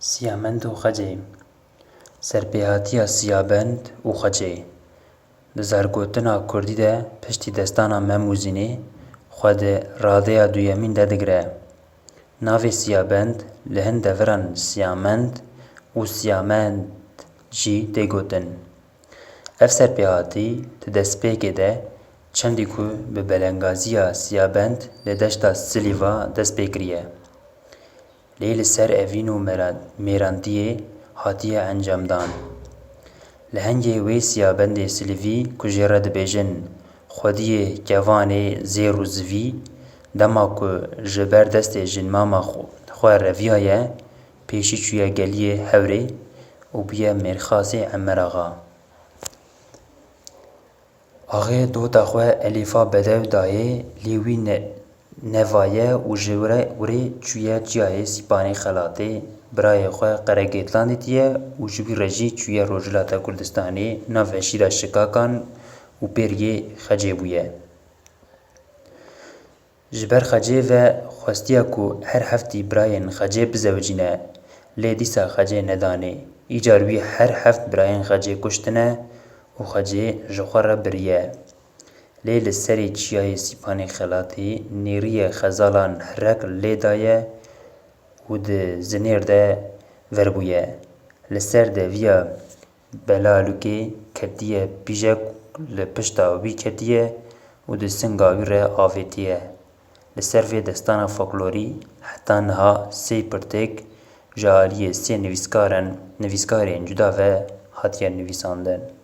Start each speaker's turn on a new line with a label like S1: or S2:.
S1: Siyabend û xecê. Serpêhatiya Siyabend û Xecê di zargotina Kurdî de piştî destana Mem û Zînê xwe di radeya duyemîn de digire. Navê Siyabend li hin deviran Siyamend û Siyamend jî tê gotin. Ev serpêhatî di destpêkê de çandî ku bi belengaziya Siyabend li deşta Silîva dest pê kiriye. Lê li ser evîn û mêrantiyê hatiye encamdan. Li hengê wê Siyabendê Silîvî ku jê re dibêjin xwediyê kevanê zêr û zivî, dema ku ji ber destê jinmama xwe reviyaye, pêşî çûye geliyê Hewrê û bûye mêrxasê Emer-axa. Axê dota xwe Elîfa Bedew daye lê wî nevaye û ji wirê çûye Çiyayê Sîpanê Xelatê birayê xwe qeregîtlan dîtiye û ji wî re jî çûye Rojhilata Kurdistanê nav Eşîra Şikakan û pêriyê Xecê bûye. Ji ber Xecê ve xwestiye ku her heftî birayên Xecê bizewicîne, lê dîsa Xecê nedanê. Îcar wî her heft birayên Xecê kuştine û Xecê ji xwe re biriye. Lê li serê Çiyayê Sîpanê Xelatê nêrîya xezalan hirek lê daye û di zinêr de verbûye. Li ser deviya belalûkê ketiye pîjek li pişta wî ketiye û di singa wî re avêtiye. Li ser vê destana folklorî heta niha sê pirtêk ji aliyê sê nivîskarên cuda ve hatiye nivîsandin.